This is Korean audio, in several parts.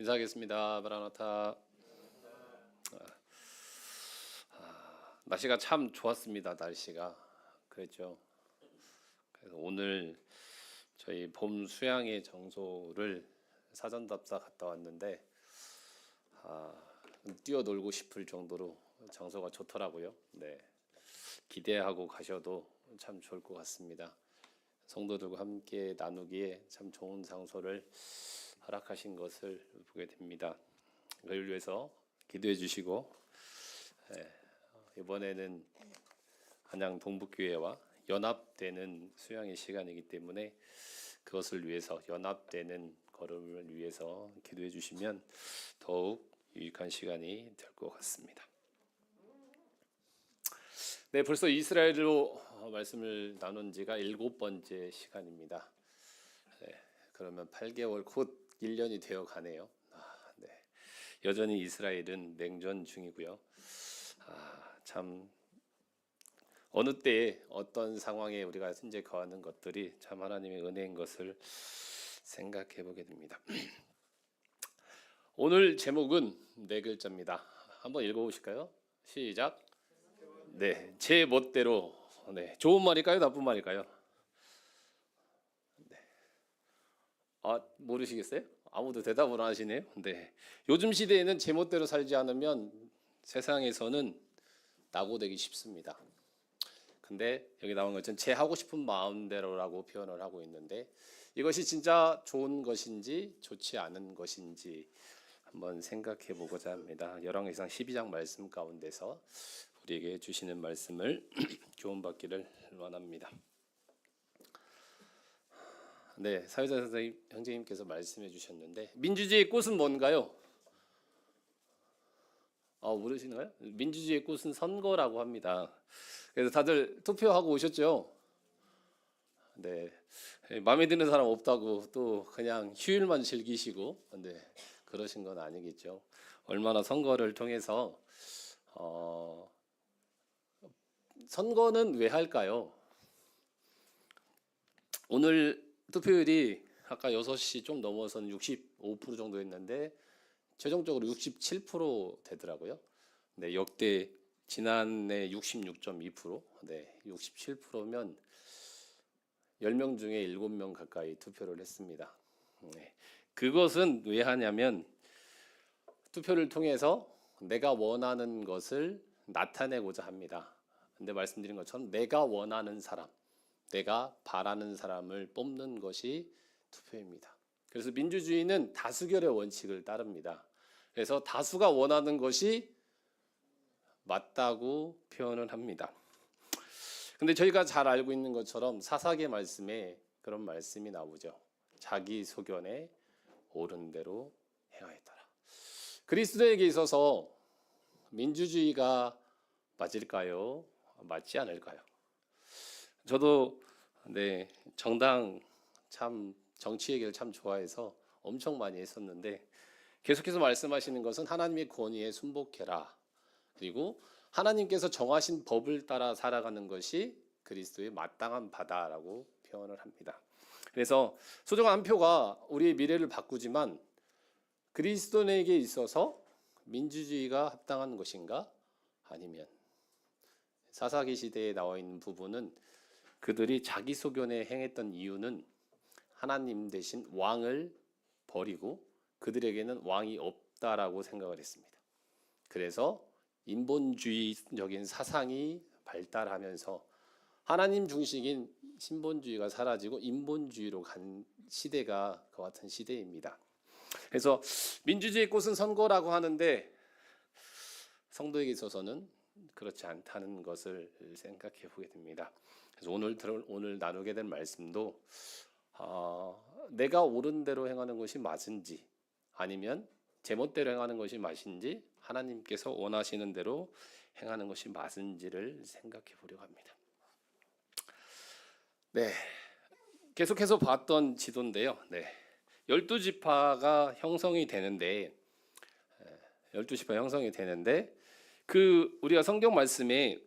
인사하겠습니다. 마라나타. 날씨가 참 좋았습니다. 날씨가 그랬죠. 그래서 오늘 저희 봄 수양의 장소를 사전답사 갔다 왔는데 뛰어놀고 싶을 정도로 장소가 좋더라고요. 네, 기대하고 가셔도 참 좋을 것 같습니다. 성도들과 함께 나누기에 참 좋은 장소를 허락하신 것을 보게 됩니다. 그를 위해서 기도해 주시고, 이번에는 한양 동북교회와 연합되는 수양의 시간이기 때문에 그것을 위해서 연합되는 걸음을 위해서 기도해 주시면 더욱 유익한 시간이 될 것 같습니다. 네, 벌써 이스라엘로 말씀을 나눈 지가 7번째 시간입니다. 네, 그러면 8개월 곧 1년이 되어 가네요. 네, 여전히 이스라엘은 냉전 중이고요. 참 어느 때에 어떤 상황에 우리가 현재 거하는 것들이 참 하나님의 은혜인 것을 생각해 보게 됩니다. 오늘 제목은 4글자입니다. 한번 읽어보실까요? 시작. 네, 제 멋대로. 네, 좋은 말일까요? 나쁜 말일까요? 네. 모르시겠어요? 아무도 대답을 안 하시네요. 네, 요즘 시대에는 제 멋대로 살지 않으면 세상에서는 낙오되기 쉽습니다. 근데 여기 나온 것처럼 제 하고 싶은 마음대로라고 표현을 하고 있는데 이것이 진짜 좋은 것인지 좋지 않은 것인지 한번 생각해 보고자 합니다. 열왕기상 12장 말씀 가운데서 우리에게 주시는 말씀을 교훈받기를 원합니다. 네, 사회자 선생님 형제님께서 말씀해 주셨는데 민주주의의 꽃은 뭔가요? 모르시나요? 민주주의의 꽃은 선거라고 합니다. 그래서 다들 투표하고 오셨죠? 네, 마음에 드는 사람 없다고 또 그냥 휴일만 즐기시고, 근데 그러신 건 아니겠죠. 얼마나 선거를 통해서 선거는 왜 할까요? 오늘 투표율이 아까 6시 좀 넘어서는 65% 정도 했는데 최종적으로 67% 되더라고요. 네, 역대 지난해 66.2%, 네, 67%면 10명 중에 7명 가까이 투표를 했습니다. 네, 그것은 왜 하냐면 투표를 통해서 내가 원하는 것을 나타내고자 합니다. 근데 말씀드린 것처럼 내가 원하는 사람, 내가 바라는 사람을 뽑는 것이 투표입니다. 그래서 민주주의는 다수결의 원칙을 따릅니다. 그래서 다수가 원하는 것이 맞다고 표현을 합니다. 근데 저희가 잘 알고 있는 것처럼 사사기 말씀에 그런 말씀이 나오죠. 자기 소견에 옳은 대로 행하였더라. 그리스도에게 있어서 민주주의가 맞을까요? 맞지 않을까요? 저도 정당 참 정치 얘기를 참 좋아해서 엄청 많이 했었는데 계속해서 말씀하시는 것은 하나님의 권위에 순복해라. 그리고 하나님께서 정하신 법을 따라 살아가는 것이 그리스도의 마땅한 바다라고 표현을 합니다. 그래서 소중한 한 표가 우리의 미래를 바꾸지만 그리스도인에게 있어서 민주주의가 합당한 것인가? 아니면 사사기 시대에 나와 있는 부분은 그들이 자기 소견에 행했던 이유는 하나님 대신 왕을 버리고 그들에게는 왕이 없다라고 생각을 했습니다. 그래서 인본주의적인 사상이 발달하면서 하나님 중심인 신본주의가 사라지고 인본주의로 간 시대가 그 같은 시대입니다. 그래서 민주주의의 꽃은 선거라고 하는데 성도에게 있어서는 그렇지 않다는 것을 생각해 보게 됩니다. 그래서 오늘 나누게 될 말씀도 내가 옳은 대로 행하는 것이 맞은지 아니면 제멋대로 행하는 것이 맞은지 하나님께서 원하시는 대로 행하는 것이 맞은지를 생각해 보려고 합니다. 네, 계속해서 봤던 지도인데요. 네, 12지파가 형성이 되는데 우리가 성경 말씀에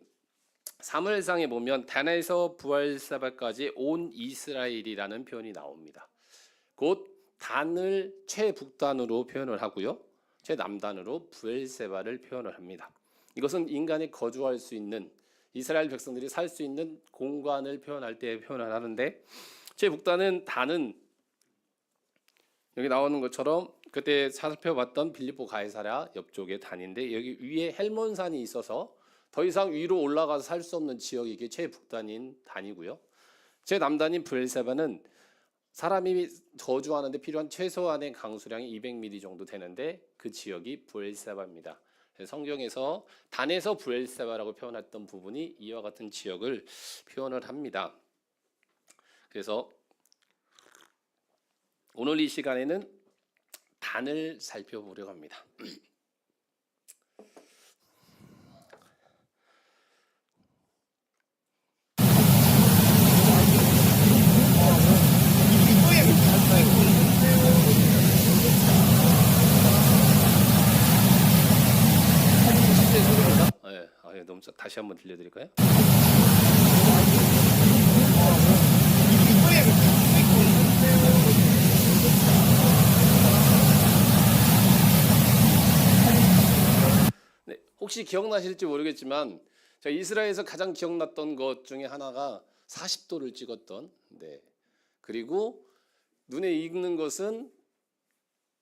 사무엘상에 보면 단에서 부엘세바까지 온 이스라엘이라는 표현이 나옵니다. 곧 단을 최북단으로 표현을 하고요. 최남단으로 브엘세바를 표현을 합니다. 이것은 인간이 거주할 수 있는, 이스라엘 백성들이 살 수 있는 공간을 표현할 때 표현을 하는데, 최북단은 단은 여기 나오는 것처럼 그때 살펴봤던 빌립보 가이사랴 옆쪽의 단인데, 여기 위에 헬몬산이 있어서 더 이상 위로 올라가서 살 수 없는 지역이 이게 최북단인 단이고요. 최남단인 브엘세바는 사람이 거주하는데 필요한 최소한의 강수량이 200mm 정도 되는데 그 지역이 브엘세바입니다. 성경에서 단에서 브엘세바라고 표현했던 부분이 이와 같은 지역을 표현을 합니다. 그래서 오늘 이 시간에는 단을 살펴보려고 합니다. 너무 다시 한번 들려드릴까요? 네, 혹시 기억나실지 모르겠지만 제가 이스라엘에서 가장 기억났던 것 중에 하나가 40도를 찍었던, 그리고 눈에 익는 것은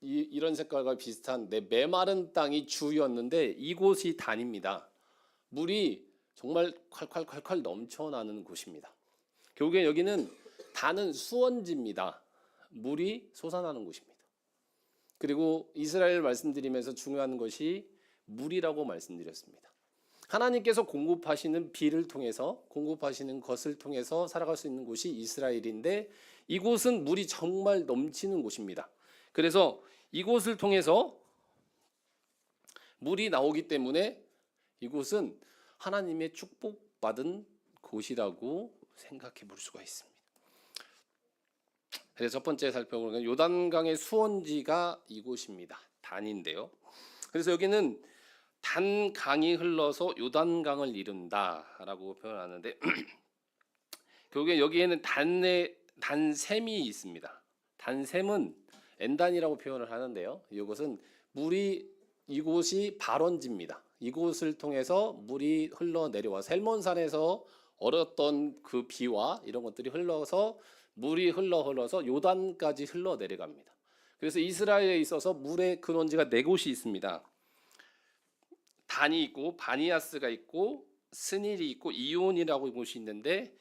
이런 색깔과 비슷한 메마른 땅이 주였는데 이곳이 단입니다. 물이 정말 콸콸콸콸 넘쳐나는 곳입니다. 결국에 여기는 단은 수원지입니다. 물이 솟아나는 곳입니다. 그리고 이스라엘 말씀드리면서 중요한 것이 물이라고 말씀드렸습니다. 하나님께서 공급하시는 비를 통해서, 공급하시는 것을 통해서 살아갈 수 있는 곳이 이스라엘인데, 이곳은 물이 정말 넘치는 곳입니다. 그래서 이곳을 통해서 물이 나오기 때문에 이곳은 하나님의 축복받은 곳이라고 생각해 볼 수가 있습니다. 그래서 첫 번째 살펴보는 건 요단강의 수원지가 이곳입니다. 단인데요. 그래서 여기는 단강이 흘러서 요단강을 이룬다라고 표현하는데 결국에 여기에는 단샘이 있습니다. 단샘은 엔단이라고 표현을 하는데요. 이곳이 발원지입니다. 이곳을 통해서 물이 흘러내려와서 헬몬산에서 얼었던 그 비와 이런 것들이 흘러서 물이 흘러서 요단까지 흘러내려갑니다. 그래서 이스라엘에 있어서 물의 근원지가 4곳이 있습니다. 단이 있고 바니아스가 있고 스닐이 있고 이온이라고 곳이 있는데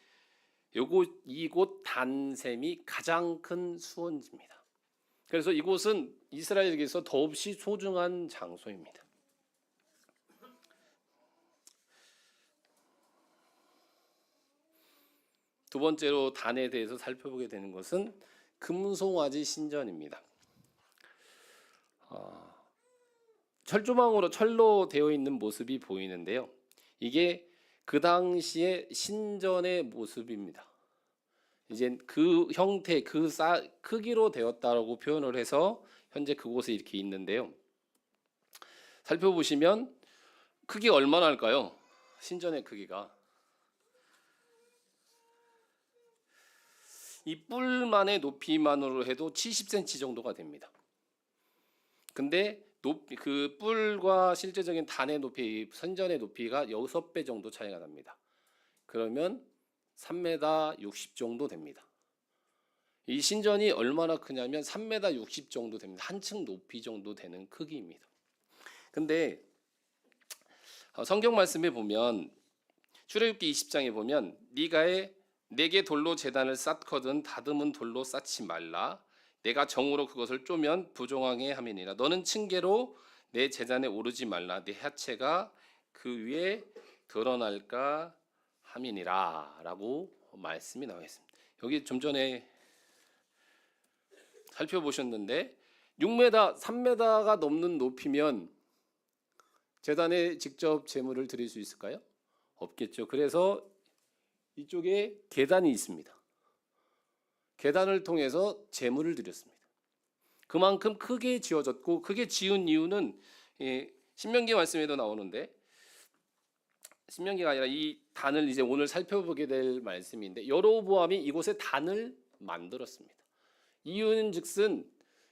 이곳 단샘이 가장 큰 수원지입니다. 그래서 이곳은 이스라엘에게서 더없이 소중한 장소입니다. 두 번째로 단에 대해서 살펴보게 되는 것은 금송아지 신전입니다. 철조망으로 철로 되어 있는 모습이 보이는데요. 이게 그 당시의 신전의 모습입니다. 이제 그 형태, 크기로 되었다라고 표현을 해서 현재 그곳에 이렇게 있는데요. 살펴보시면 크기가 얼마나 할까요? 신전의 크기가 이 뿔만의 높이만으로 해도 70cm 정도가 됩니다. 근데 그 뿔과 실제적인 단의 높이, 선전의 높이가 6배 정도 차이가 납니다. 그러면 3m 60 정도 됩니다. 이 신전이 얼마나 크냐면 3m 60 정도 됩니다. 한층 높이 정도 되는 크기입니다. 근데 성경 말씀에 보면 출애굽기 20장에 보면 내게 돌로 제단을 쌓거든 다듬은 돌로 쌓지 말라. 내가 정으로 그것을 쪼면 부정하게 함이니라. 너는 층계로 내 제단에 오르지 말라. 내 하체가 그 위에 드러날까 함이니라 라고 말씀이 나와 있습니다. 여기 좀 전에 살펴보셨는데 6m, 3m가 넘는 높이면 제단에 직접 제물을 드릴 수 있을까요? 없겠죠. 그래서 이쪽에 계단이 있습니다. 계단을 통해서 제물을 드렸습니다. 그만큼 크게 지어졌고, 크게 지은 이유는 신명기 말씀에도 나오는데, 신명기가 아니라 이 단을 이제 오늘 살펴보게 될 말씀인데, 여로보암이 이곳에 단을 만들었습니다. 이유는 즉슨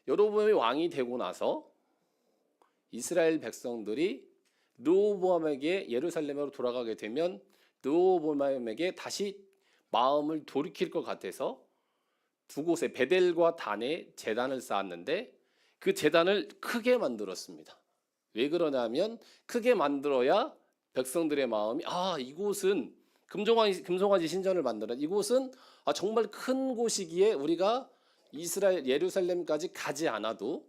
여로보암이 왕이 되고 나서 이스라엘 백성들이 르호보암에게 예루살렘으로 돌아가게 되면 르호보암에게 다시 마음을 돌이킬 것 같아서 두 곳에 베델과 단에 제단을 쌓았는데 그 제단을 크게 만들었습니다. 왜 그러냐면 크게 만들어야 백성들의 마음이 이곳은 금송아지 신전을 만들어 이곳은 정말 큰 곳이기에 우리가 이스라엘 예루살렘까지 가지 않아도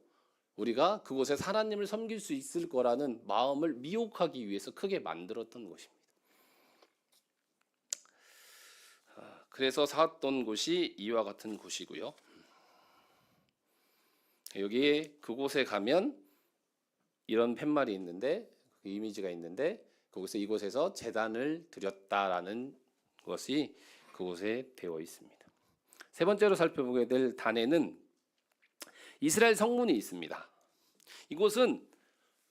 우리가 그곳에 하나님을 섬길 수 있을 거라는 마음을 미혹하기 위해서 크게 만들었던 것입니다. 그래서 쌓았던 곳이 이와 같은 곳이고요. 여기에 그곳에 가면 이런 팻말이 있는데 이미지가 있는데 이곳에서 제단을 드렸다라는 것이 그곳에 되어 있습니다. 세 번째로 살펴보게 될 단에는 이스라엘 성문이 있습니다. 이곳은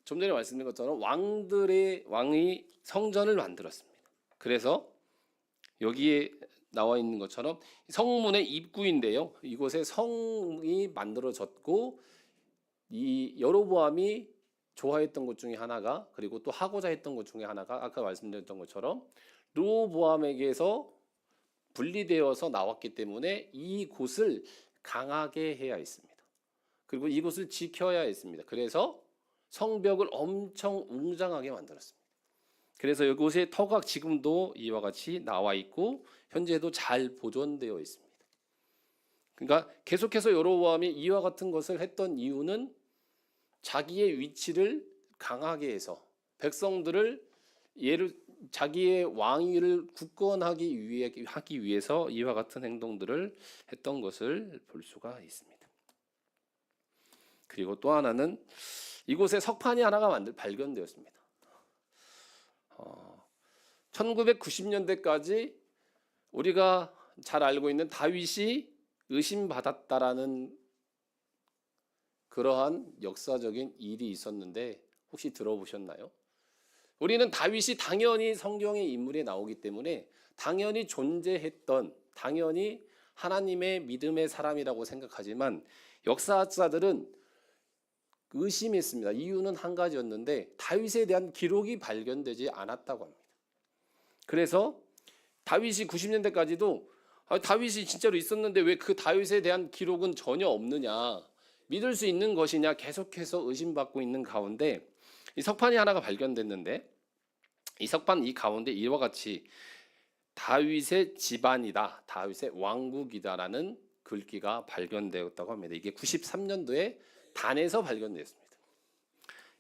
좀 전에 말씀드린 것처럼 왕이 성전을 만들었습니다. 그래서 여기에 나와 있는 것처럼 성문의 입구인데요. 이곳에 성이 만들어졌고 이 여로보암이 좋아했던 것 중에 하나가 그리고 또 하고자 했던 것 중에 하나가 아까 말씀드렸던 것처럼 르호보암에게서 분리되어서 나왔기 때문에 이 곳을 강하게 해야 했습니다. 그리고 이곳을 지켜야 했습니다. 그래서 성벽을 엄청 웅장하게 만들었습니다. 그래서 이곳의 터가 지금도 이와 같이 나와 있고 현재도 잘 보존되어 있습니다. 그러니까 계속해서 여로보암이 이와 같은 것을 했던 이유는 자기의 위치를 강하게 해서 백성들을 자기의 왕위를 굳건하기 위해서 이와 같은 행동들을 했던 것을 볼 수가 있습니다. 그리고 또 하나는 이곳에 석판이 하나가 발견되었습니다. 1990년대까지 우리가 잘 알고 있는 다윗이 의심받았다라는 그러한 역사적인 일이 있었는데 혹시 들어보셨나요? 우리는 다윗이 당연히 성경의 인물에 나오기 때문에 당연히 존재했던 당연히 하나님의 믿음의 사람이라고 생각하지만 역사학자들은 의심했습니다. 이유는 한 가지였는데 다윗에 대한 기록이 발견되지 않았다고 합니다. 그래서 다윗이 90년대까지도 다윗이 진짜로 있었는데 왜 그 다윗에 대한 기록은 전혀 없느냐, 믿을 수 있는 것이냐 계속해서 의심받고 있는 가운데 이 석판이 하나가 발견됐는데 이 석판 이 가운데 이와 같이 다윗의 집안이다, 다윗의 왕국이다라는 글귀가 발견되었다고 합니다. 이게 93년도에 단에서 발견되었습니다.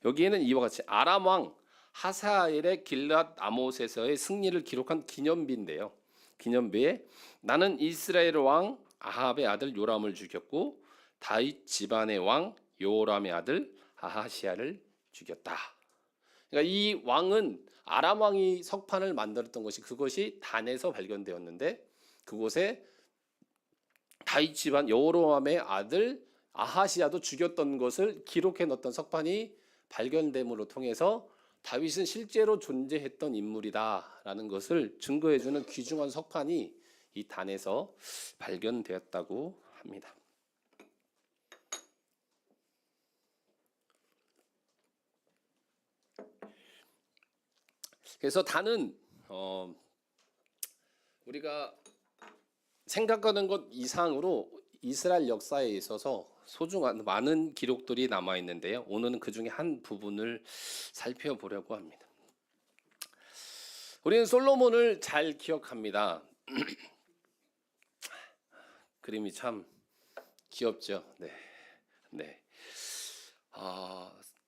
여기에는 이와 같이 아람 왕 하사엘의 길랏 아못에서의 승리를 기록한 기념비인데요. 기념비에 나는 이스라엘 왕 아합의 아들 요람을 죽였고 다윗 집안의 왕 요람의 아들 아하시야를 죽였다. 그러니까 이 왕은 아람 왕이 석판을 만들었던 것이 그것이 단에서 발견되었는데 그곳에 다윗 집안 여로보암의 아들 아하시야도 죽였던 것을 기록해 놓았던 석판이 발견됨으로 통해서 다윗은 실제로 존재했던 인물이다라는 것을 증거해주는 귀중한 석판이 이 단에서 발견되었다고 합니다. 그래서 단은 우리가 생각하는 것 이상으로 이스라엘 역사에 있어서 소중한 많은 기록들이 남아 있는데요. 오늘은 그 중에 한 부분을 살펴보려고 합니다. 우리는 솔로몬을 잘 기억합니다. 그림이 참 귀엽죠. 네.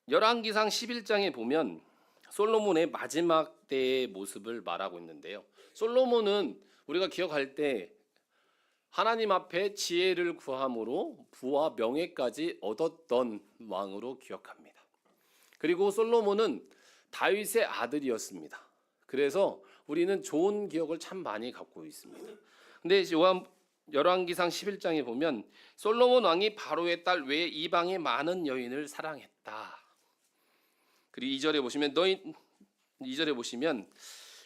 열왕기상 11장에 보면 솔로몬의 마지막 때의 모습을 말하고 있는데요. 솔로몬은 우리가 기억할 때 하나님 앞에 지혜를 구함으로 부와 명예까지 얻었던 왕으로 기억합니다. 그리고 솔로몬은 다윗의 아들이었습니다. 그래서 우리는 좋은 기억을 참 많이 갖고 있습니다. 근데 열왕기상 11장에 보면 솔로몬 왕이 바로의 딸 외에 이방의 많은 여인을 사랑했다. 그리고 2절에 보시면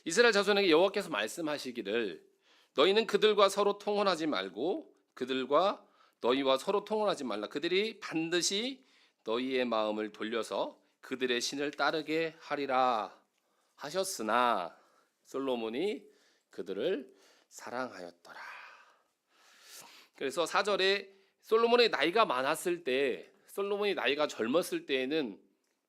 이스라엘 자손에게 여호와께서 말씀하시기를 너희는 그들과 서로 통혼하지 말고 그들과 너희와 서로 통혼하지 말라. 그들이 반드시 너희의 마음을 돌려서 그들의 신을 따르게 하리라 하셨으나 솔로몬이 그들을 사랑하였더라. 그래서 4절에 솔로몬의 나이가 많았을 때, 솔로몬이 나이가 젊었을 때에는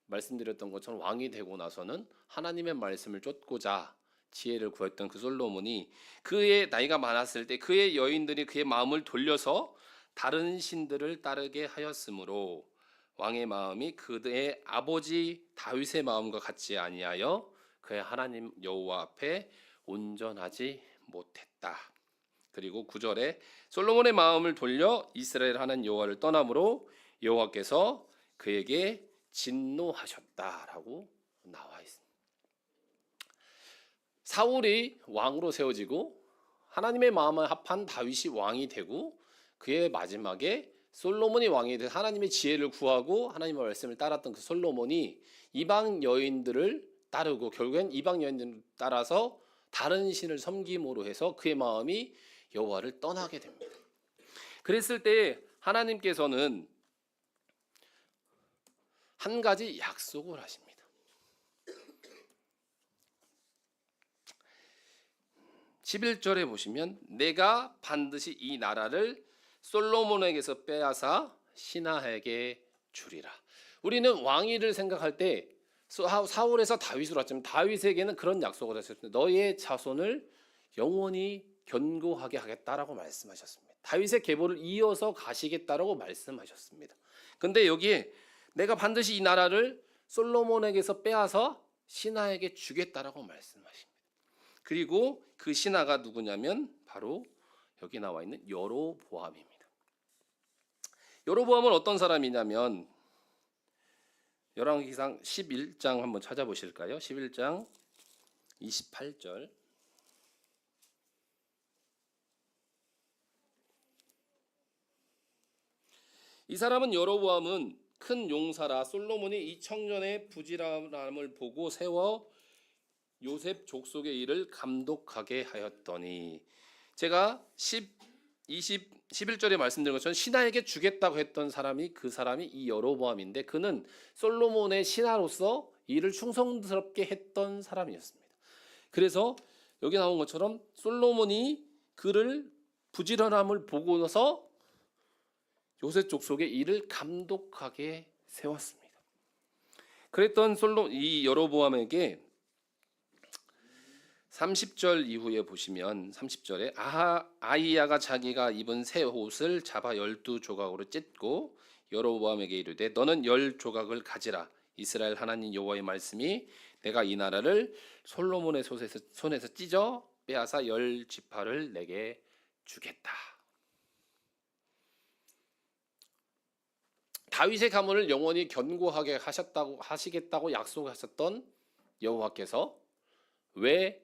말씀드렸던 것처럼 왕이 되고 나서는 하나님의 말씀을 쫓고자 지혜를 구했던 그 솔로몬이 그의 나이가 많았을 때 그의 여인들이 그의 마음을 돌려서 다른 신들을 따르게 하였으므로 왕의 마음이 그의 아버지 다윗의 마음과 같지 아니하여 그의 하나님 여호와 앞에 온전하지 못했다. 그리고 9절에 솔로몬의 마음을 돌려 이스라엘 하나님 여호와를 떠남으로 여호와께서 그에게 진노하셨다라고 나와 있습니다. 사울이 왕으로 세워지고 하나님의 마음을 합한 다윗이 왕이 되고 그의 마지막에 솔로몬이 왕이 돼 하나님의 지혜를 구하고 하나님의 말씀을 따랐던 그 솔로몬이 이방 여인들을 따르고 결국엔 이방 여인들을 따라서 다른 신을 섬김으로 해서 그의 마음이 여호와를 떠나게 됩니다. 그랬을 때 하나님께서는 한 가지 약속을 하십니다. 11절에 보시면 내가 반드시 이 나라를 솔로몬에게서 빼앗아 신하에게 주리라. 우리는 왕위를 생각할 때 사울에서 다윗으로 왔지만 다윗에게는 그런 약속을 하셨습니다. 너의 자손을 영원히 견고하게 하겠다라고 말씀하셨습니다. 다윗의 계보를 이어서 가시겠다라고 말씀하셨습니다. 근데 여기에 내가 반드시 이 나라를 솔로몬에게서 빼앗아 신하에게 주겠다라고 말씀하십니다. 그리고 그 신하가 누구냐면 바로 여기 나와 있는 여로보암입니다. 여로보암은 어떤 사람이냐면 열왕기상 11장 한번 찾아보실까요? 11장 28절. 이 사람은 여로보암은 큰 용사라 솔로몬이 이 청년의 부지런함을 보고 세워 요셉 족속의 일을 감독하게 하였더니 제가 11절에 말씀드린 것처럼 신하에게 주겠다고 했던 사람이 그 사람이 이 여로보암인데 그는 솔로몬의 신하로서 일을 충성스럽게 했던 사람이었습니다. 그래서 여기 나온 것처럼 솔로몬이 그를 부지런함을 보고서 요셉 족속의 일을 감독하게 세웠습니다. 그랬던 이 여로보암에게 30절 이후에 보시면 30절에 아히야가 자기가 입은 새 옷을 잡아 12조각으로 찢고 여로보암에게 이르되 너는 10조각을 가지라. 이스라엘 하나님 여호와의 말씀이 내가 이 나라를 솔로몬의 손에서 찢어 빼앗아 10지파를 내게 주겠다. 다윗의 가문을 영원히 견고하게 하시겠다고 약속하셨던 여호와께서 왜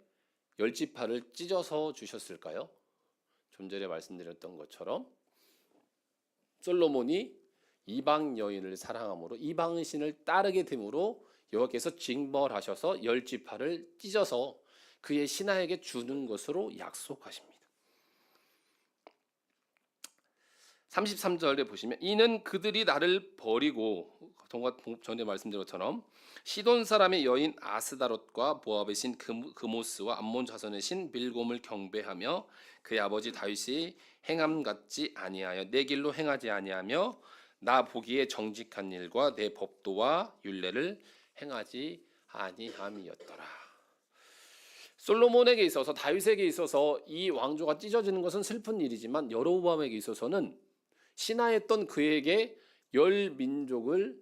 10지파를 찢어서 주셨을까요? 좀 전에 말씀드렸던 것처럼 솔로몬이 이방 여인을 사랑함으로 이방 신을 따르게 됨으로 여호와께서 징벌하셔서 10지파를 찢어서 그의 신하에게 주는 것으로 약속하십니다. 33절에 보시면 이는 그들이 나를 버리고 전에 말씀드린 것처럼 시돈 사람의 여인 아스다롯과 모압의 신 그모스와 암몬 자손의 신 밀곰을 경배하며 그의 아버지 다윗이 행함 같지 아니하여 내 길로 행하지 아니하며 나 보기에 정직한 일과 내 법도와 율례를 행하지 아니함이었더라. 솔로몬에게 있어서 다윗에게 있어서 이 왕조가 찢어지는 것은 슬픈 일이지만 여로보암에게 있어서는 신하였던 그에게 열 민족을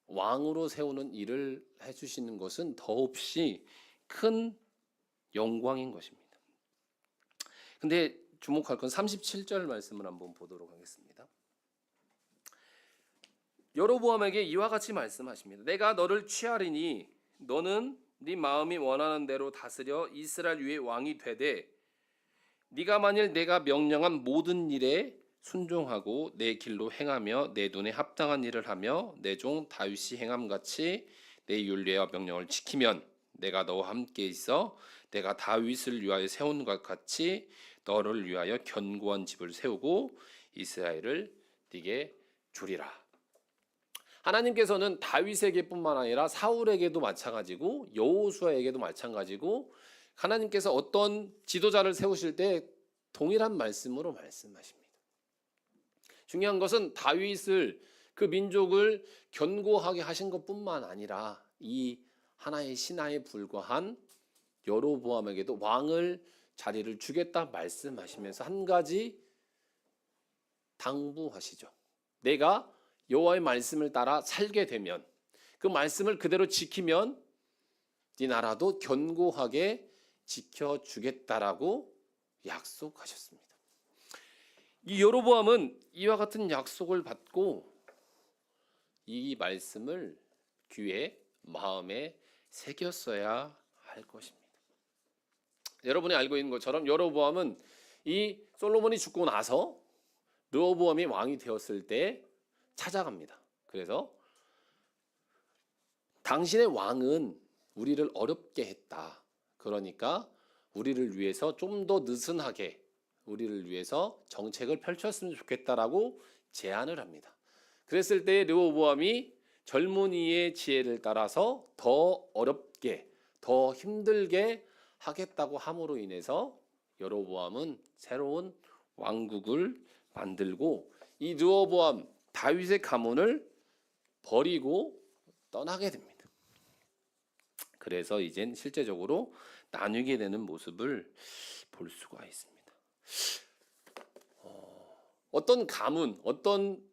왕으로 세우는 일을 해주시는 것은 더없이 큰 영광인 것입니다. 근데 주목할 건 37절 말씀을 한번 보도록 하겠습니다. 여로보암에게 이와 같이 말씀하십니다. 내가 너를 취하리니 너는 네 마음이 원하는 대로 다스려 이스라엘 위에 왕이 되되 네가 만일 내가 명령한 모든 일에 순종하고 내 길로 행하며 내 눈에 합당한 일을 하며 내 종 다윗이 행함같이 내 율례와 명령을 지키면 내가 너와 함께 있어 내가 다윗을 위하여 세운 것 같이 너를 위하여 견고한 집을 세우고 이스라엘을 네게 주리라. 하나님께서는 다윗에게뿐만 아니라 사울에게도 마찬가지고 여호수아에게도 마찬가지고 하나님께서 어떤 지도자를 세우실 때 동일한 말씀으로 말씀하십니다. 중요한 것은 다윗을 그 민족을 견고하게 하신 것뿐만 아니라 이 하나의 신하에 불과한 여로보암에게도 왕을 자리를 주겠다 말씀하시면서 한 가지 당부하시죠. 내가 여호와의 말씀을 따라 살게 되면, 그 말씀을 그대로 지키면 네 나라도 견고하게 지켜주겠다라고 약속하셨습니다. 이 여로보암은 이와 같은 약속을 받고 이 말씀을 귀에 마음에 새겼어야 할 것입니다. 여러분이 알고 있는 것처럼 여로보암은 이 솔로몬이 죽고 나서 르호보암이 왕이 되었을 때 찾아갑니다. 그래서 당신의 왕은 우리를 어렵게 했다. 그러니까 우리를 위해서 좀 더 느슨하게 우리를 위해서 정책을 펼쳤으면 좋겠다라고 제안을 합니다. 그랬을 때 르호보암이 젊은이의 지혜를 따라서 더 어렵게, 더 힘들게 하겠다고 함으로 인해서 여로보암은 새로운 왕국을 만들고 이 르호보암 다윗의 가문을 버리고 떠나게 됩니다. 그래서 이젠 실제적으로 나뉘게 되는 모습을 볼 수가 있습니다. 어떤 가문, 어떤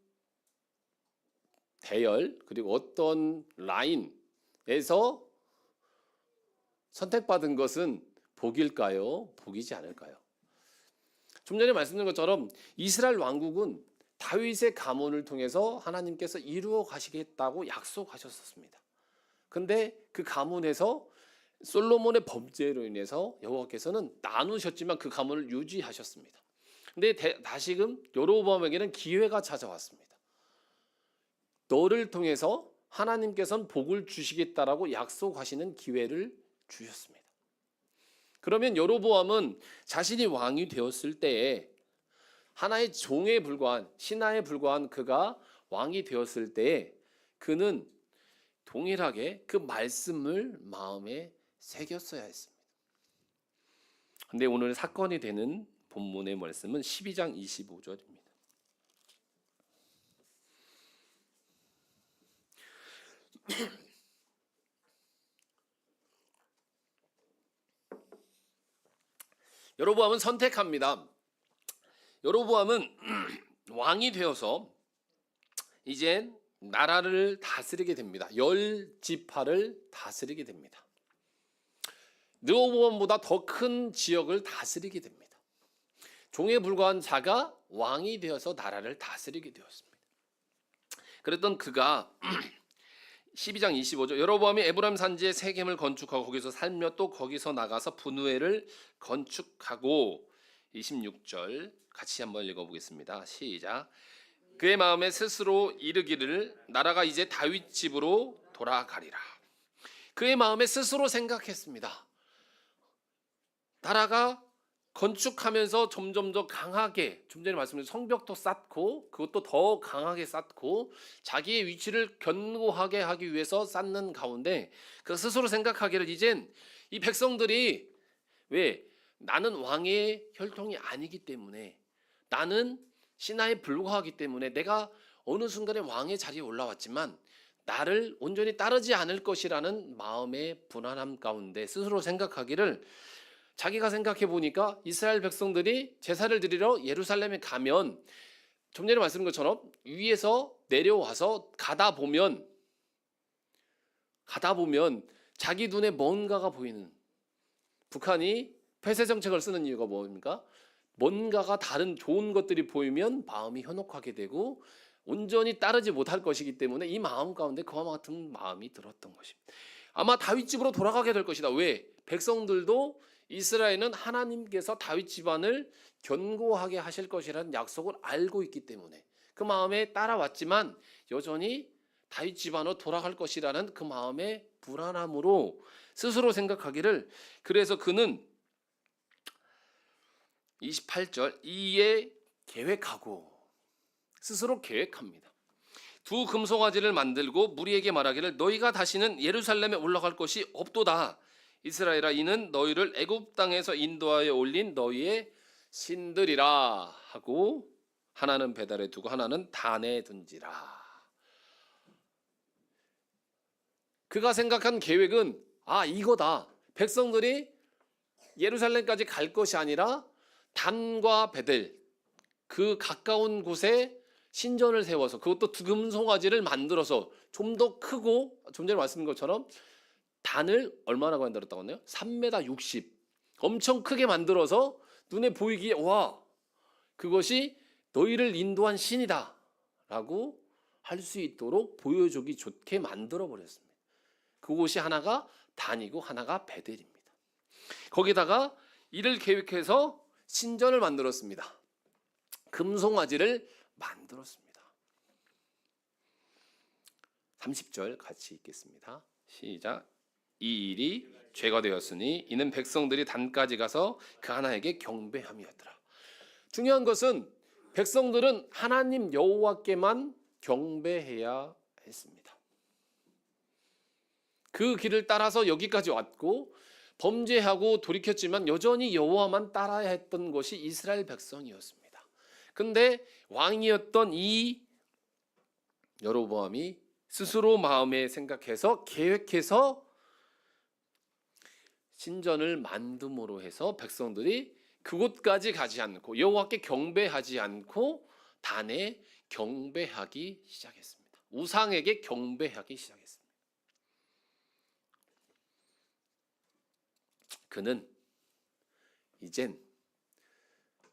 대열, 그리고 어떤 라인에서 선택받은 것은 복일까요? 복이지 않을까요? 좀 전에 말씀드린 것처럼 이스라엘 왕국은 다윗의 가문을 통해서 하나님께서 이루어 가시겠다고 약속하셨었습니다. 근데 그 가문에서 솔로몬의 범죄로 인해서 여호와께서는 나누셨지만 그 가문을 유지하셨습니다. 근데 다시금 여로보암에게는 기회가 찾아왔습니다. 너를 통해서 하나님께서는 복을 주시겠다라고 약속하시는 기회를 주셨습니다. 그러면 여로보암은 자신이 왕이 되었을 때에 하나의 종에 불과한, 신하에 불과한 그가 왕이 되었을 때에 그는 동일하게 그 말씀을 마음에 새겼어야 했습니다. 근데 오늘 사건이 되는 본문의 말씀은 12장 25절입니다. 여로보암은 선택합니다. 여로보암은 왕이 되어서 이제 나라를 다스리게 됩니다. 10지파를 다스리게 됩니다. 르호보암보다 더 큰 지역을 다스리게 됩니다. 종에 불과한 자가 왕이 되어서 나라를 다스리게 되었습니다. 그랬던 그가 12장 25절 여로보암이 에브라임 산지에 세겜을 건축하고 거기서 살며 또 거기서 나가서 분우엘을 건축하고 26절 같이 한번 읽어보겠습니다. 시작. 그의 마음에 스스로 이르기를 나라가 이제 다윗 집으로 돌아가리라. 그의 마음에 스스로 생각했습니다. 나라가 건축하면서 점점 더 강하게, 좀 전에 말씀드린 성벽도 쌓고 그것도 더 강하게 쌓고 자기의 위치를 견고하게 하기 위해서 쌓는 가운데 그 스스로 생각하기를 이젠 이 백성들이 왜 나는 왕의 혈통이 아니기 때문에 나는 신하에 불과하기 때문에 내가 어느 순간에 왕의 자리에 올라왔지만 나를 온전히 따르지 않을 것이라는 마음의 불안함 가운데 스스로 생각하기를 자기가 생각해 보니까 이스라엘 백성들이 제사를 드리러 예루살렘에 가면 좀 전에 말씀드린 것처럼 위에서 내려와서 가다 보면 자기 눈에 뭔가가 보이는, 북한이 폐쇄 정책을 쓰는 이유가 뭡니까? 뭔가가 다른 좋은 것들이 보이면 마음이 현혹하게 되고 온전히 따르지 못할 것이기 때문에 이 마음 가운데 그와 같은 마음이 들었던 것입니다. 아마 다윗 집으로 돌아가게 될 것이다. 왜? 백성들도 이스라엘은 하나님께서 다윗 집안을 견고하게 하실 것이라는 약속을 알고 있기 때문에 그 마음에 따라왔지만 여전히 다윗 집안으로 돌아갈 것이라는 그 마음의 불안함으로 스스로 생각하기를, 그래서 그는 28절 이에 계획하고 스스로 계획합니다. 두 금송아지를 만들고 무리에게 말하기를 너희가 다시는 예루살렘에 올라갈 것이 없도다. 이스라엘아 이는 너희를 애굽 땅에서 인도하여 올린 너희의 신들이라 하고 하나는 베달에 두고 하나는 단에 둔지라. 그가 생각한 계획은 이거다. 백성들이 예루살렘까지 갈 것이 아니라 단과 베델 그 가까운 곳에 신전을 세워서 그것도 두 금송아지를 만들어서 좀 더 크고 좀 전에 말씀드린 것처럼 단을 얼마나 만들었다고 했나요? 3m 60 엄청 크게 만들어서 눈에 보이기에 와 그것이 너희를 인도한 신이다 라고 할 수 있도록 보여주기 좋게 만들어 버렸습니다. 그곳이 하나가 단이고 하나가 베델입니다. 거기다가 이를 계획해서 신전을 만들었습니다. 금송아지를 만들었습니다. 30절 같이 읽겠습니다. 시작. 이 일이 죄가 되었으니 이는 백성들이 단까지 가서 그 하나에게 경배함이었더라. 중요한 것은 백성들은 하나님 여호와께만 경배해야 했습니다. 그 길을 따라서 여기까지 왔고 범죄하고 돌이켰지만 여전히 여호와만 따라야 했던 것이 이스라엘 백성이었습니다. 근데 왕이었던 이 여로보암이 스스로 마음에 생각해서 계획해서 신전을 만듦으로 해서 백성들이 그곳까지 가지 않고 여호와께 경배하지 않고 단에 경배하기 시작했습니다. 우상에게 경배하기 시작했습니다. 그는 이젠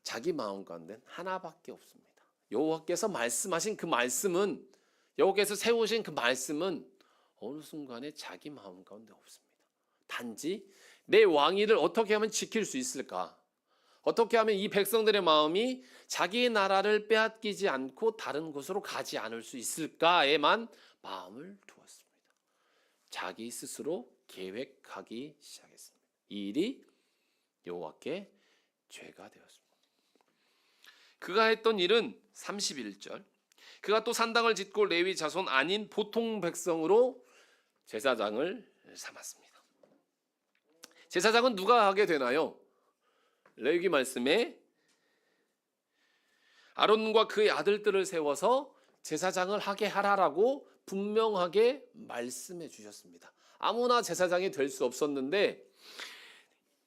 자기 마음 가운데 하나밖에 없습니다. 여호와께서 말씀하신 그 말씀은 여호와께서 세우신 그 말씀은 어느 순간에 자기 마음 가운데 없습니다. 단지 내 왕위를 어떻게 하면 지킬 수 있을까? 어떻게 하면 이 백성들의 마음이 자기의 나라를 빼앗기지 않고 다른 곳으로 가지 않을 수 있을까에만 마음을 두었습니다. 자기 스스로 계획하기 시작했습니다. 이 일이 여호와께 죄가 되었습니다. 그가 했던 일은 31절. 그가 또 산당을 짓고 레위 자손 아닌 보통 백성으로 제사장을 삼았습니다. 제사장은 누가 하게 되나요? 레위기 말씀에 아론과 그의 아들들을 세워서 제사장을 하게 하라라고 분명하게 말씀해 주셨습니다. 아무나 제사장이 될 수 없었는데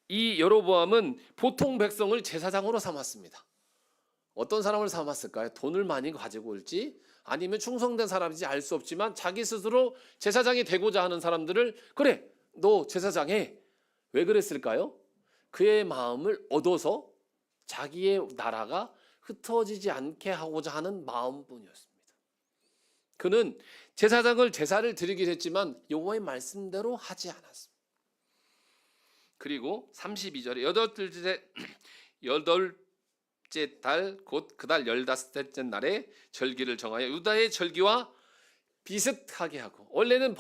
이 여로보암은 보통 백성을 제사장으로 삼았습니다. 어떤 사람을 삼았을까요? 돈을 많이 가지고 올지 아니면 충성된 사람인지 알 수 없지만 자기 스스로 제사장이 되고자 하는 사람들을 그래 너 제사장해. 왜 그랬을까요? 그의 마음을 얻어서 자기의 나라가 흩어지지 않게 하고자 하는 마음뿐이었습니다. 그는 제사장을 제사를 드리긴 했지만 여호와의 말씀대로 하지 않았습니다. 그리고 32절에 여덟째 달 곧 그달 15째 날에 절기를 정하여 유다의 절기와 비슷하게 하고 원래는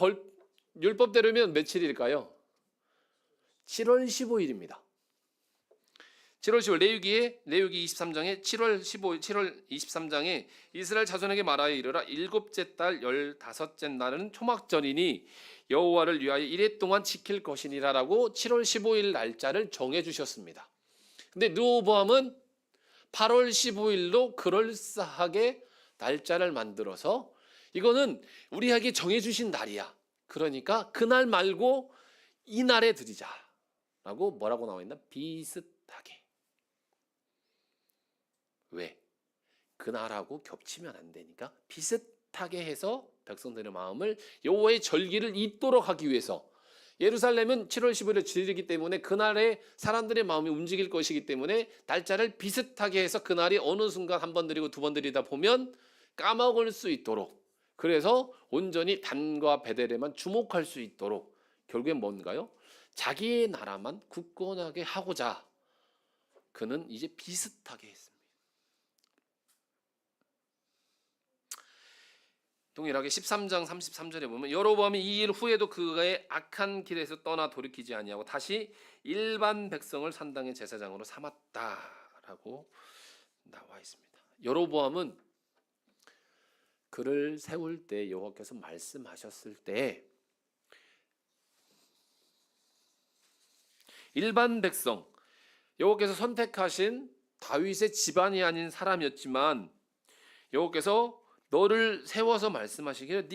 율법대로면 며칠일까요? 7월 15일입니다. 7월 15일 레위기 23장에 7월 15일 7월 23장에 이스라엘 자손에게 말하여 이르라 7째 달 15째 날은 초막절이니 여호와를 위하여 이래 동안 지킬 것이니라라고 7월 15일 날짜를 정해 주셨습니다. 근데 르호보암은 8월 15일로 그럴싸하게 날짜를 만들어서 이거는 우리에게 정해 주신 날이야. 그러니까 그날 말고 이날에 드리자라고 뭐라고 나와 있나? 비슷하게. 왜? 그날하고 겹치면 안 되니까 비슷하게 해서 백성들의 마음을 여호와의 절기를 잊도록 하기 위해서 예루살렘은 7월 15일에 지르기 때문에 그날에 사람들의 마음이 움직일 것이기 때문에 날짜를 비슷하게 해서 그날이 어느 순간 한 번 드리고 두 번 드리다 보면 까먹을 수 있도록 그래서 온전히 단과 베델에만 주목할 수 있도록 결국엔 뭔가요? 자기의 나라만 굳건하게 하고자 그는 이제 비슷하게 했습니다. 동일하게 13장 33절에 보면 여로보암이 이 일 후에도 그의 악한 길에서 떠나 돌이키지 아니하고 다시 일반 백성을 산당의 제사장으로 삼았다라고 나와 있습니다. 여로보암은 그를 세울 때 여호와께서 말씀하셨을 때 일반 백성, 여호와께서 선택하신 다윗의 집안이 아닌 사람이었지만 여호와께서 너를 세워서 말씀하시기를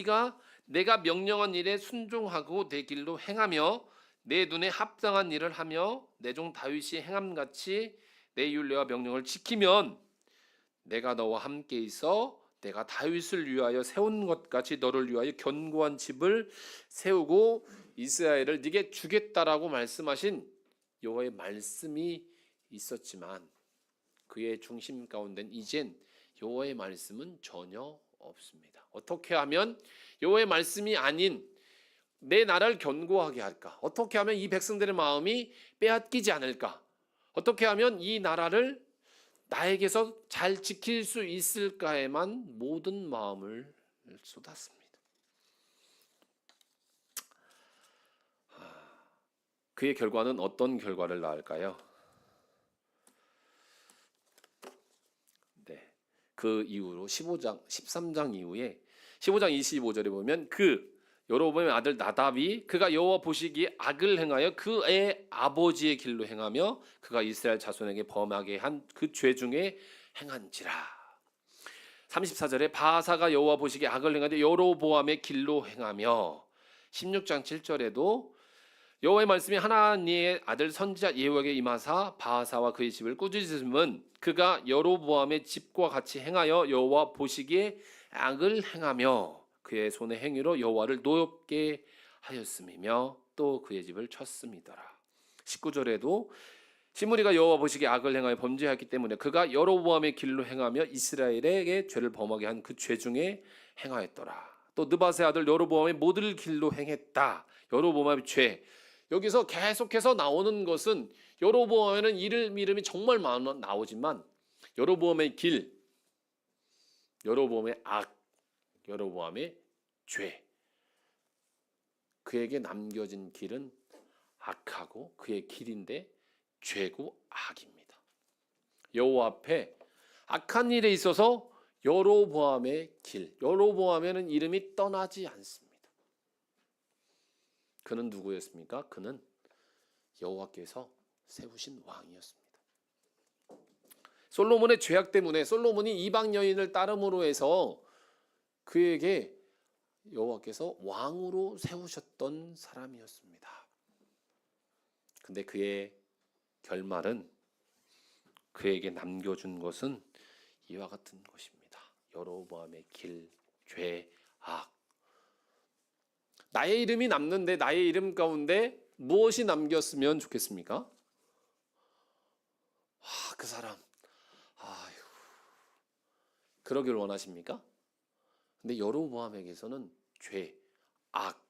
내가 명령한 일에 순종하고 내 길로 행하며 내 눈에 합당한 일을 하며 내 종 다윗이 행함같이 내 율례와 명령을 지키면 내가 너와 함께 있어 내가 다윗을 위하여 세운 것 같이 너를 위하여 견고한 집을 세우고 이스라엘을 네게 주겠다라고 말씀하신 여호와의 말씀이 있었지만 그의 중심 가운데는 이젠 여호와의 말씀은 전혀 없습니다. 어떻게 하면 여호와의 말씀이 아닌 내 나라를 견고하게 할까? 어떻게 하면 이 백성들의 마음이 빼앗기지 않을까? 어떻게 하면 이 나라를 나에게서 잘 지킬 수 있을까에만 모든 마음을 쏟았습니다. 그의 결과는 어떤 결과를 낳을까요? 네, 그 이후로 13장 이후에 15장 25절에 보면 여로보암의 아들 나답이 그가 여호와 보시기에 악을 행하여 그의 아버지의 길로 행하며 그가 이스라엘 자손에게 범하게 한 그 죄 중에 행한지라. 34절에 바사가 여호와 보시기에 악을 행하되 여로보암의 길로 행하며 16장 7절에도 여호와의 말씀이 하나님의 아들 선지자 예후에게 임하사 바사와 그의 집을 꾸짖으심은 그가 여로보암의 집과 같이 행하여 여호와 보시기에 악을 행하며 그의 손의 행위로 여호와를 노엽게 하였음이며 또 그의 집을 쳤음이더라. 19절에도 시므리가 여호와 보시기에 악을 행하여 범죄하였기 때문에 그가 여로보암의 길로 행하며 이스라엘에게 죄를 범하게 한 그 죄 중에 행하였더라. 또 느밧의 아들 여로보암의 모든 길로 행했다. 여로보암의 죄. 여기서 계속해서 나오는 것은 여로보암에는 이름이 정말 많아 나오지만 여로보암의 길, 여로보암의 악, 여로보암의 죄, 그에게 남겨진 길은 악하고 그의 길인데 죄고 악입니다. 여호와 앞에 악한 일에 있어서 여로보암의 길, 여로보암에는 이름이 떠나지 않습니다. 그는 누구였습니까? 그는 여호와께서 세우신 왕이었습니다. 솔로몬의 죄악 때문에 솔로몬이 이방 여인을 따름으로 해서 그에게 여호와께서 왕으로 세우셨던 사람이었습니다. 근데 그의 결말은 그에게 남겨준 것은 이와 같은 것입니다. 여로보암의 길, 죄, 악. 나의 이름이 남는데 나의 이름 가운데 무엇이 남겼으면 좋겠습니까? 그 사람, 그러길 원하십니까? 근데 여로보암에게서는 죄, 악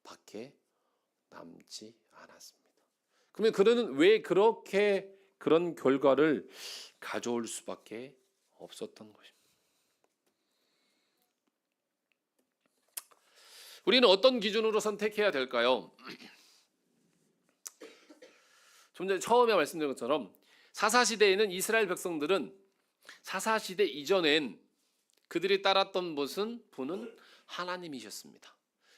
밖에 남지 않았습니다. 그러면 그는 왜 그렇게 그런 결과를 가져올 수밖에 없었던 것입니다. 우리는 어떤 기준으로 선택해야 될까요? 좀 전에 처음에 말씀드린 것처럼 사사시대에는 이스라엘 백성들은 사사시대 이전엔 그들이 따랐던 분은 하나님이셨습니다.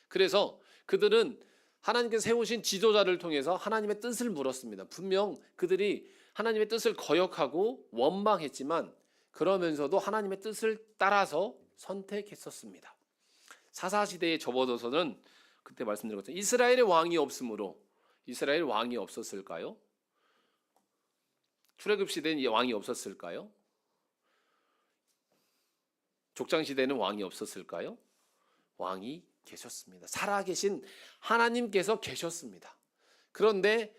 그래서 그들은 하나님께서 세우신 지도자를 통해서 하나님의 뜻을 물었습니다. 분명 그들이 하나님의 뜻을 거역하고 원망했지만 그러면서도 하나님의 뜻을 따라서 선택했었습니다. 사사시대에 접어들어서는 그때 말씀드린 것처럼 이스라엘의 왕이 없으므로 이스라엘 왕이 없었을까요? 출애굽 시대는 왕이 없었을까요? 족장 시대는 왕이 없었을까요? 왕이 계셨습니다. 살아계신 하나님께서 계셨습니다. 그런데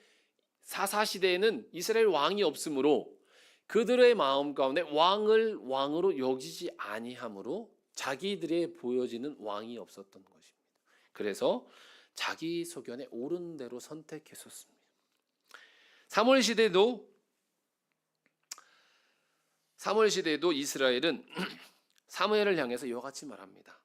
사사시대에는 이스라엘 왕이 없으므로 그들의 마음 가운데 왕을 왕으로 여기지 아니함으로 자기들의 보여지는 왕이 없었던 것입니다. 그래서 자기 소견에 옳은 대로 선택했었습니다. 사무엘 시대에도 이스라엘은 사무엘을 향해서 이와 같이 말합니다.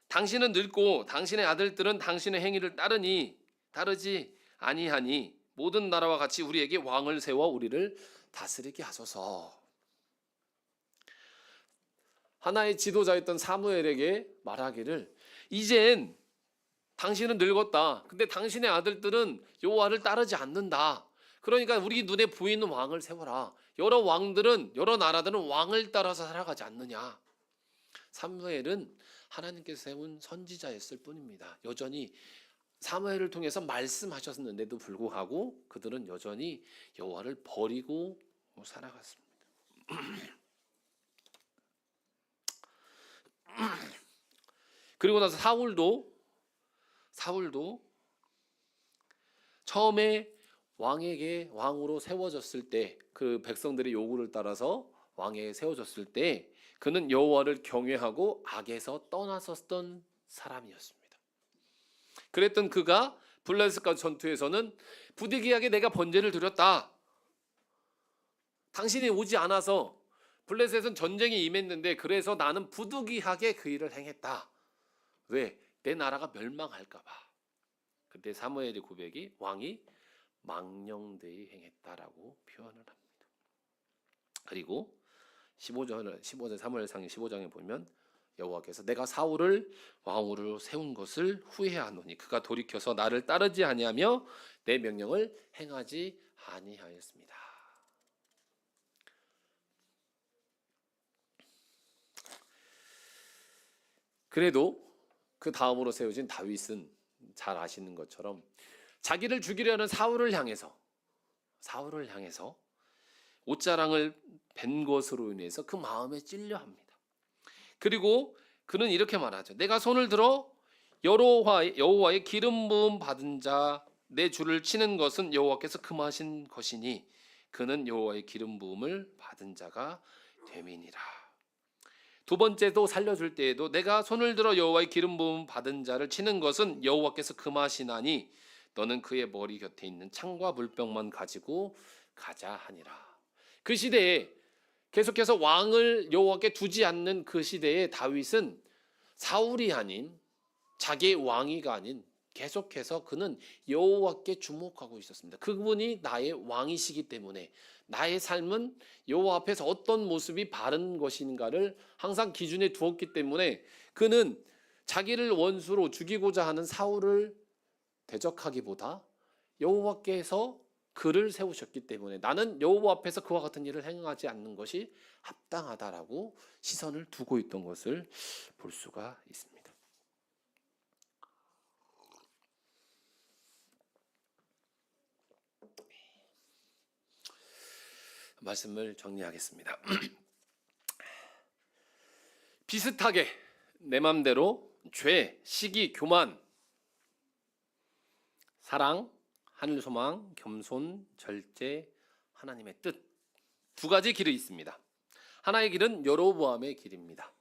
당신은 늙고 당신의 아들들은 당신의 행위를 따르지 아니하니 모든 나라와 같이 우리에게 왕을 세워 우리를 다스리게 하소서. 하나의 지도자였던 사무엘에게 말하기를 이젠 당신은 늙었다. 근데 당신의 아들들은 여호와를 따르지 않는다. 그러니까 우리 눈에 보이는 왕을 세워라. 여러 왕들은 여러 나라들은 왕을 따라서 살아가지 않느냐. 사무엘은 하나님께서 세운 선지자였을 뿐입니다. 여전히 사무엘을 통해서 말씀하셨는데도 불구하고 그들은 여전히 여호와를 버리고 살아갔습니다. 그리고 나서 사울도 처음에 왕으로 세워졌을 때, 그 백성들의 요구를 따라서 왕에 세워졌을 때 그는 여호와를 경외하고 악에서 떠나섰던 사람이었습니다. 그랬던 그가 블레셋과 전투에서는 부득이하게 내가 번제를 드렸다. 당신이 오지 않아서 블레셋은 전쟁이 임했는데 그래서 나는 부득이하게 그 일을 행했다. 왜? 내 나라가 멸망할까 봐. 그때 사무엘의 고백이 왕이 망령되이 행했다라고 표현을 합니다. 그리고 15절 사무엘상 15장에 보면 여호와께서 내가 사울을 왕으로 세운 것을 후회하노니 그가 돌이켜서 나를 따르지 아니하며 내 명령을 행하지 아니하였습니다. 그래도 그 다음으로 세워진 다윗은 잘 아시는 것처럼 자기를 죽이려는 사울을 향해서 옷자랑을 벤 것으로 인해서 그 마음에 찔려합니다. 그리고 그는 이렇게 말하죠. 내가 손을 들어 여호와의 기름 부음 받은 자 내 주를 치는 것은 여호와께서 금하신 것이니 그는 여호와의 기름 부음을 받은 자가 됨이니라. 두 번째도 살려줄 때에도 내가 손을 들어 여호와의 기름 부음 받은 자를 치는 것은 여호와께서 금하시나니 너는 그의 머리 곁에 있는 창과 물병만 가지고 가자 하니라. 그 시대에 계속해서 왕을 여호와께 두지 않는 그 시대에 다윗은 사울이 아닌 자기의 왕위가 아닌 계속해서 그는 여호와께 주목하고 있었습니다. 그분이 나의 왕이시기 때문에 나의 삶은 여호와 앞에서 어떤 모습이 바른 것인가를 항상 기준에 두었기 때문에 그는 자기를 원수로 죽이고자 하는 사울을 대적하기보다 여호와께서 그를 세우셨기 때문에 나는 여호와 앞에서 그와 같은 일을 행하지 않는 것이 합당하다라고 시선을 두고 있던 것을 볼 수가 있습니다. 말씀을 정리하겠습니다. 비슷하게 내 맘대로 죄, 시기, 교만, 사랑, 하늘 소망, 겸손, 절제, 하나님의 뜻, 두 가지 길이 있습니다. 하나의 길은 여로보암의 길입니다.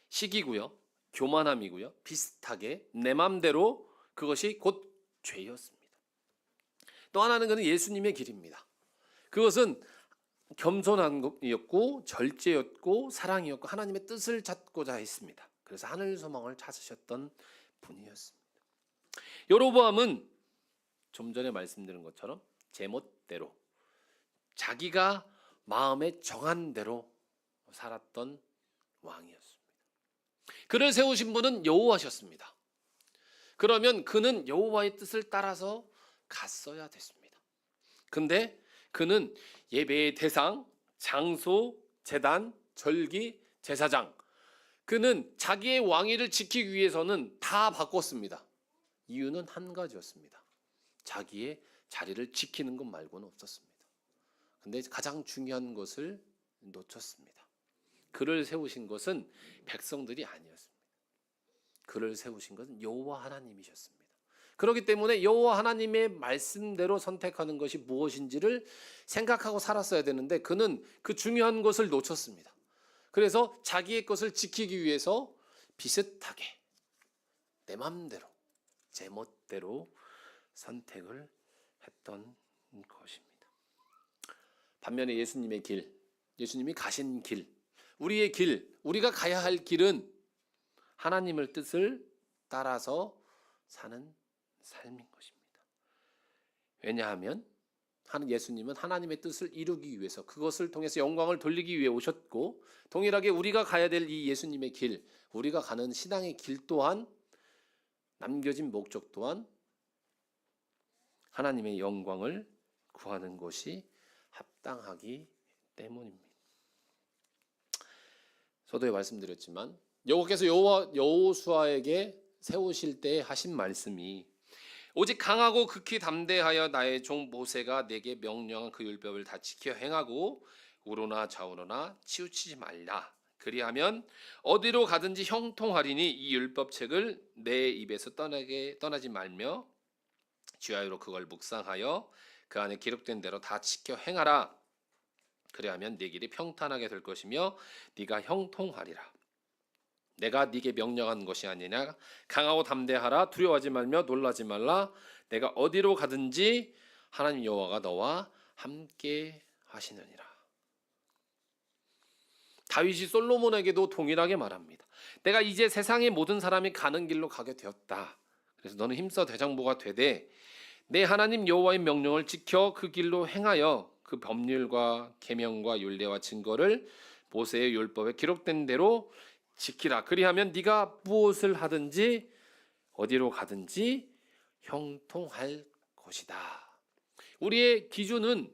시기고요, 교만함이고요, 비슷하게 내 맘대로 그것이 곧 죄였습니다. 또 하나는 그는 예수님의 길입니다. 그것은 겸손함이었고 절제였고 사랑이었고 하나님의 뜻을 찾고자 했습니다. 그래서 하늘 소망을 찾으셨던 분이었습니다. 여로보암은 좀 전에 말씀드린 것처럼 제멋대로 자기가 마음에 정한 대로 살았던 왕이었습니다. 그를 세우신 분은 여호와셨습니다. 그러면 그는 여호와의 뜻을 따라서 갔어야 됐습니다. 근데 그는 예배의 대상, 장소, 제단, 절기, 제사장, 그는 자기의 왕위를 지키기 위해서는 다 바꿨습니다. 이유는 한 가지였습니다. 자기의 자리를 지키는 것 말고는 없었습니다. 근데 가장 중요한 것을 놓쳤습니다. 그를 세우신 것은 백성들이 아니었습니다. 그를 세우신 것은 여호와 하나님이셨습니다. 그렇기 때문에 여호와 하나님의 말씀대로 선택하는 것이 무엇인지를 생각하고 살았어야 되는데 그는 그 중요한 것을 놓쳤습니다. 그래서 자기의 것을 지키기 위해서 비슷하게 내 맘대로 제 멋대로 선택을 했던 것입니다. 반면에 예수님의 길, 예수님이 가신 길, 우리의 길, 우리가 가야 할 길은 하나님의 뜻을 따라서 사는 삶인 것입니다. 왜냐하면 예수님은 하나님의 뜻을 이루기 위해서 그것을 통해서 영광을 돌리기 위해 오셨고 동일하게 우리가 가야 될 이 예수님의 길, 우리가 가는 신앙의 길 또한 남겨진 목적 또한 하나님의 영광을 구하는 것이 합당하기 때문입니다. 저도 말씀드렸지만 여호와께서 여호수아에게 세우실 때 하신 말씀이 오직 강하고 극히 담대하여 나의 종 모세가 내게 명령한 그 율법을 다 지켜 행하고 우로나 좌우로나 치우치지 말라. 그리하면 어디로 가든지 형통하리니 이 율법책을 내 입에서 떠나지 말며 주야로 그걸 묵상하여 그 안에 기록된 대로 다 지켜 행하라. 그리하면 네 길이 평탄하게 될 것이며 네가 형통하리라. 내가 네게 명령한 것이 아니냐. 강하고 담대하라. 두려워하지 말며 놀라지 말라. 내가 어디로 가든지 하나님 여호와가 너와 함께 하시느니라. 다윗이 솔로몬에게도 동일하게 말합니다. 내가 이제 세상의 모든 사람이 가는 길로 가게 되었다. 그래서 너는 힘써 대장부가 되되 내 하나님 여호와의 명령을 지켜 그 길로 행하여 그 법률과 계명과 율례와 증거를 모세의 율법에 기록된 대로 지키라. 그리하면 네가 무엇을 하든지 어디로 가든지 형통할 것이다. 우리의 기준은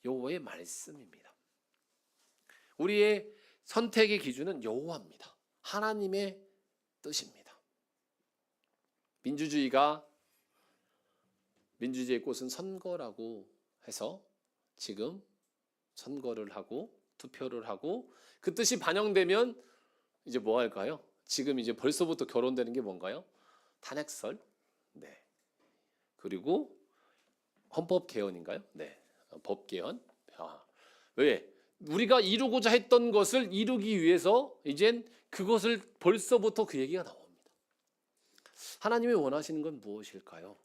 여호와의 말씀입니다. 우리의 선택의 기준은 여호와입니다. 하나님의 뜻입니다. 민주주의의 꽃은 선거라고 해서 지금 선거를 하고 투표를 하고 그 뜻이 반영되면 이제 뭐 할까요? 지금 이제 벌써부터 결혼되는 게 뭔가요? 탄핵설, 네. 그리고 헌법 개헌인가요? 네, 법 개헌. 왜? 우리가 이루고자 했던 것을 이루기 위해서 이젠 그것을 벌써부터 그 얘기가 나옵니다. 하나님이 원하시는 건 무엇일까요?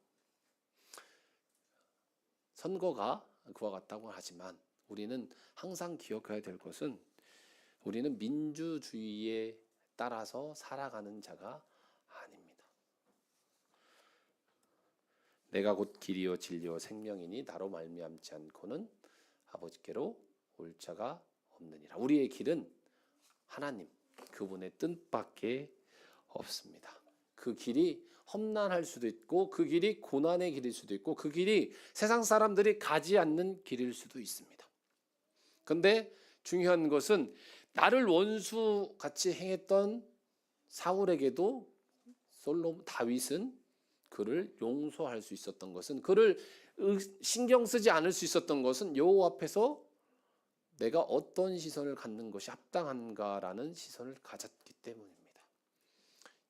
선거가 그와 같다고 하지만 우리는 항상 기억해야 될 것은 우리는 민주주의에 따라서 살아가는 자가 아닙니다. 내가 곧 길이요 진리요 생명이니 나로 말미암지 않고는 아버지께로 올 자가 없느니라. 우리의 길은 하나님 그분의 뜻밖에 없습니다. 그 길이 험난할 수도 있고 그 길이 고난의 길일 수도 있고 그 길이 세상 사람들이 가지 않는 길일 수도 있습니다. 근데 중요한 것은 나를 원수같이 행했던 사울에게도 다윗은 그를 용서할 수 있었던 것은, 그를 신경 쓰지 않을 수 있었던 것은 여호와 앞에서 내가 어떤 시선을 갖는 것이 합당한가라는 시선을 가졌기 때문입니다.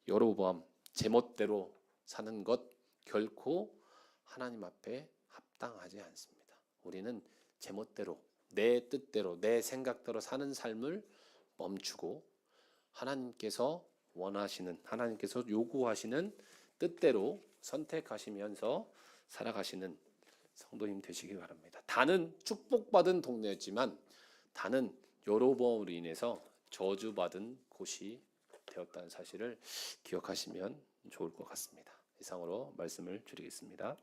여로보암 제멋대로 사는 것 결코 하나님 앞에 합당하지 않습니다. 우리는 제멋대로 내 뜻대로 내 생각대로 사는 삶을 멈추고 하나님께서 원하시는, 하나님께서 요구하시는 뜻대로 선택하시면서 살아가시는 성도님 되시기 바랍니다. 단은 축복받은 동네였지만 단은 여로보암으로 인해서 저주받은 곳이 되었다는 사실을 기억하시면 좋을 것 같습니다. 이상으로 말씀을 드리겠습니다.